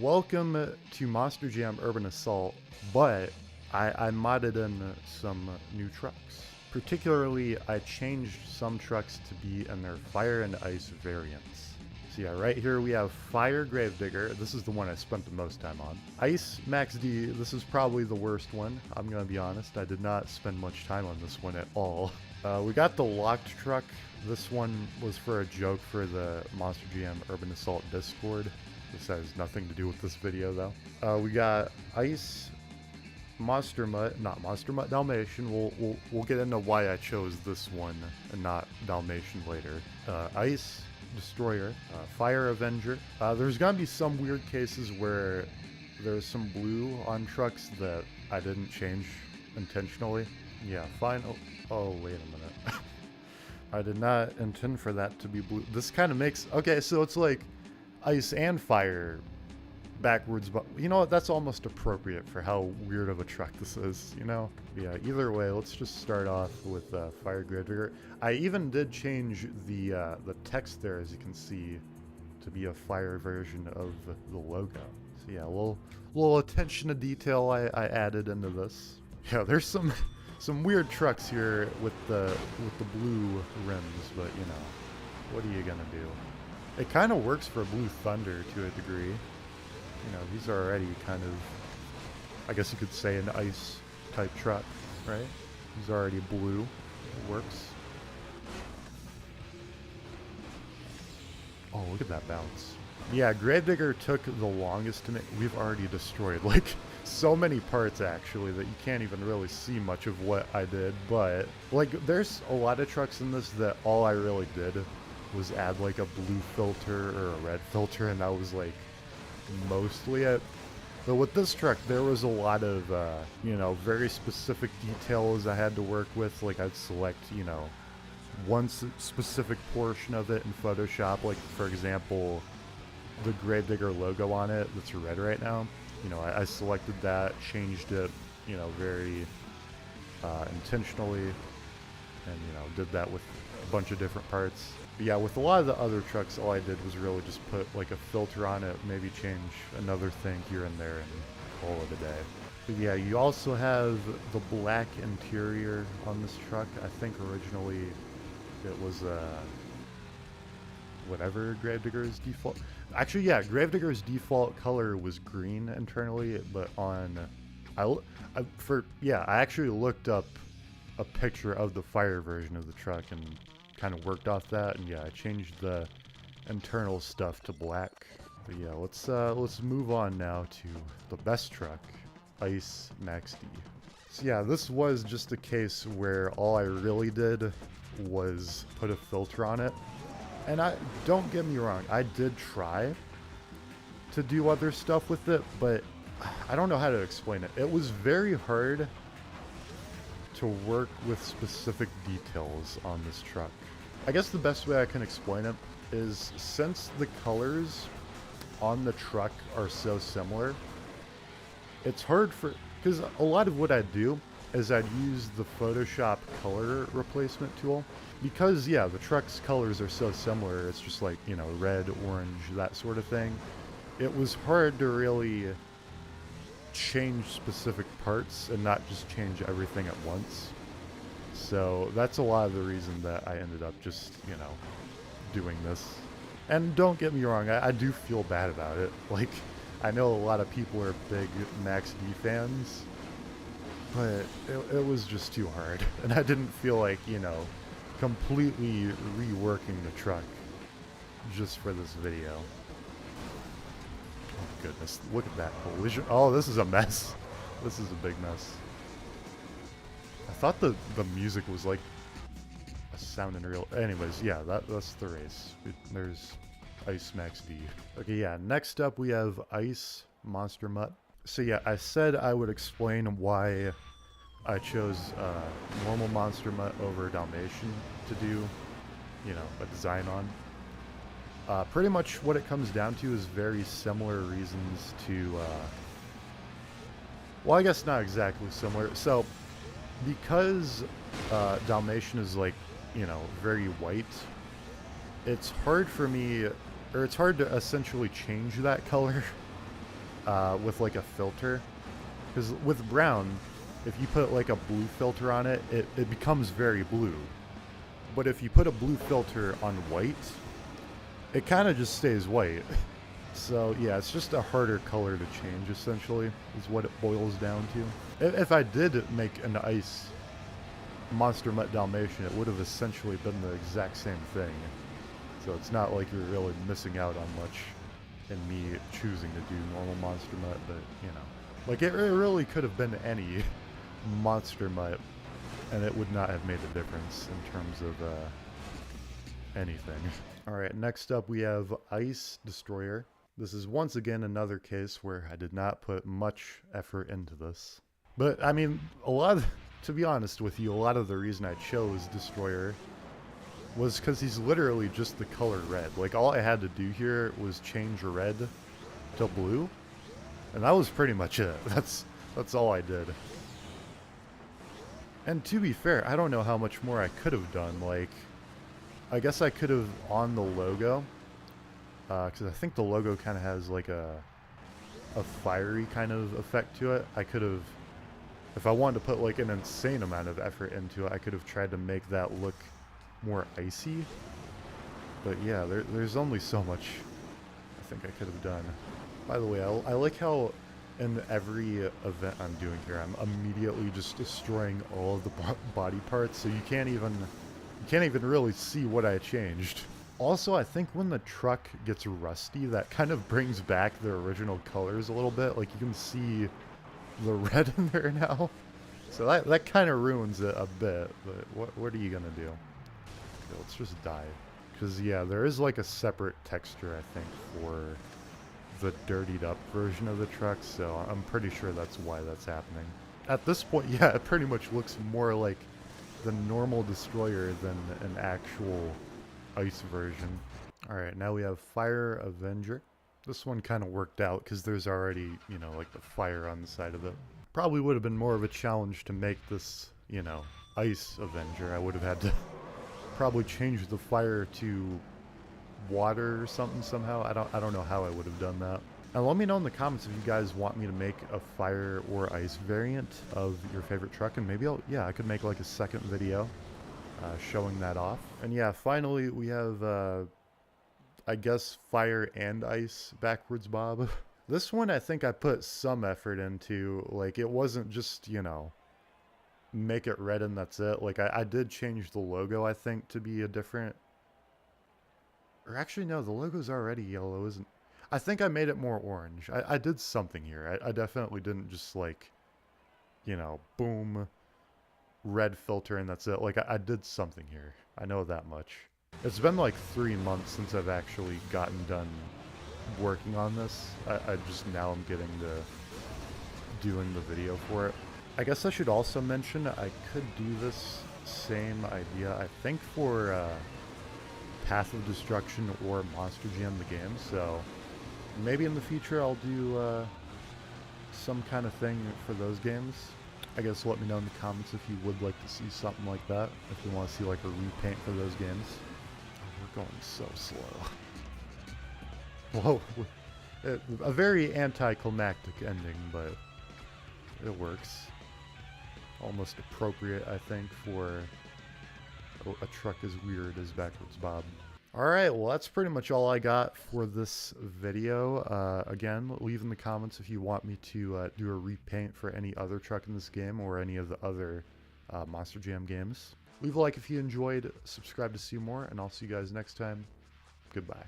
Welcome to Monster Jam Urban Assault, but I modded in some new trucks. Particularly, I changed some trucks to be in their fire and ice variants. So yeah, right here we have Fire Gravedigger. This is the one I spent the most time on. Ice Max D, this is probably the worst one. I'm gonna be honest, I did not spend much time on this one at all. We got the locked truck. This one was for a joke for the Monster Jam Urban Assault Discord. This has nothing to do with this video though. We got Ice Monster Mutt, not Monster Mutt Dalmatian. We'll get into why I chose this one and not Dalmatian later. Ice Destroyer, Fire Avenger. There's gonna be some weird cases where there's some blue on trucks that I didn't change intentionally. Yeah, fine. Oh wait a minute. I did not intend for that to be blue. This kind of makes, okay, so it's like ice and fire backwards, but you know what, that's almost appropriate for how weird of a truck this is, you know? Yeah, either way, let's just start off with Fire Gravedigger. I even did change the text there, as you can see, to be a fire version of the logo. So yeah, a little attention to detail I added into this. Yeah, there's some weird trucks here with the blue rims, but you know, what are you gonna do? It kind of works for Blue Thunder to a degree. You know, he's already kind of, I guess you could say, an ice type truck, right? He's already blue. It works. Oh, look at that bounce. Yeah, Gravedigger took the longest to make. We've already destroyed, like, so many parts, actually, that you can't even really see much of what I did. But, like, there's a lot of trucks in this that all I really did was add like a blue filter or a red filter, and that was like mostly it. But with this truck, there was a lot of you know, very specific details I had to work with. Like I'd select, you know, one specific portion of it in Photoshop, like for example the Gravedigger logo on it that's red right now. You know, I selected that, changed it, you know, very intentionally, and you know, did that with a bunch of different parts. But yeah, with a lot of the other trucks, all I did was really just put like a filter on it, maybe change another thing here and there, and call it a day. But yeah, you also have the black interior on this truck. I think originally it was whatever Gravedigger's default. Actually, yeah, Gravedigger's default color was green internally, but on I actually looked up a picture of the fire version of the truck and kind of worked off that, and yeah, I changed the internal stuff to black. But yeah, let's move on now to the best truck, Ice Max D. So yeah, this was just a case where all I really did was put a filter on it. And don't get me wrong, I did try to do other stuff with it, but I don't know how to explain it. It was very hard to work with specific details on this truck. I guess the best way I can explain it is, since the colors on the truck are so similar, it's hard because a lot of what I do is I'd use the Photoshop color replacement tool. Because yeah, the truck's colors are so similar, it's just like, you know, red, orange, that sort of thing. It was hard to really change specific parts and not just change everything at once. So that's a lot of the reason that I ended up just, you know, doing this. And don't get me wrong, I do feel bad about it. Like, I know a lot of people are big Max D fans, but it was just too hard. And I didn't feel like, you know, completely reworking the truck just for this video. Oh goodness, look at that collision. Oh, this is a mess. This is a big mess. I thought the music was like a sounding real. Anyways, yeah, that's the race. There's Ice Max D. Okay, yeah, next up we have Ice Monster Mutt. So yeah, I said I would explain why I chose normal Monster Mutt over Dalmatian to do, you know, a design on. Pretty much what it comes down to is very similar reasons to, well, I guess not exactly similar. So, because Dalmatian is like, you know, very white, it's hard for me, or it's hard to essentially change that color with like a filter. Because with brown, if you put like a blue filter on it, it becomes very blue. But if you put a blue filter on white, it kind of just stays white. So yeah, it's just a harder color to change, essentially, is what it boils down to. If I did make an ice Monster Mutt Dalmatian, it would have essentially been the exact same thing. So it's not like you're really missing out on much in me choosing to do normal Monster Mutt, but you know. Like it really could have been any Monster Mutt, and it would not have made a difference in terms of anything. Alright, next up we have Ice Destroyer. This is once again another case where I did not put much effort into this. But, I mean, to be honest with you, a lot of the reason I chose Destroyer was because he's literally just the color red. Like, all I had to do here was change red to blue, and that was pretty much it. That's all I did. And to be fair, I don't know how much more I could have done. Like, I guess I could have, on the logo, because I think the logo kind of has like a fiery kind of effect to it. I could have, if I wanted to put like an insane amount of effort into it, I could have tried to make that look more icy. But yeah, there's only so much I think I could have done. By the way, I like how in every event I'm doing here, I'm immediately just destroying all of the body parts, so you can't even really see what I changed. Also, I think when the truck gets rusty, that kind of brings back the original colors a little bit. Like, you can see the red in there now. So that kind of ruins it a bit, but what are you gonna do? Okay, let's just die. Because, yeah, there is like a separate texture, I think, for the dirtied up version of the truck, so I'm pretty sure that's why that's happening. At this point, yeah, it pretty much looks more like the normal Destroyer than an actual ice version. Alright, now we have Fire Avenger. This one kind of worked out because there's already, you know, like the fire on the side of it. Probably would have been more of a challenge to make this, you know, Ice Avenger. I would have had to probably change the fire to water or something somehow. I don't know how I would have done that. And let me know in the comments if you guys want me to make a fire or ice variant of your favorite truck, and maybe I could make like a second video showing that off. And yeah, finally we have I guess Fire and Ice Backwards Bob. This one I think I put some effort into. Like, it wasn't just, you know, make it red and that's it. Like, I did change the logo, I think, to be a different, or actually no, the logo's already yellow, isn't? I think I made it more orange. I did something here. I definitely didn't just, like, you know, boom, red filter and that's it. Like, I did something here. I know that much. It's been like 3 months since I've actually gotten done working on this. I just now I'm getting to doing the video for it. I guess I should also mention I could do this same idea, I think, for Path of Destruction or Monster Jam the game, so maybe in the future I'll do some kind of thing for those games. I guess let me know in the comments if you would like to see something like that, if you want to see like a repaint for those games. Oh, we're going so slow. Whoa, a very anticlimactic ending, but it works. Almost appropriate, I think, for a truck as weird as Backwards Bob. Alright, well that's pretty much all I got for this video. Again, leave in the comments if you want me to do a repaint for any other truck in this game or any of the other Monster Jam games. Leave a like if you enjoyed, subscribe to see more, and I'll see you guys next time. Goodbye.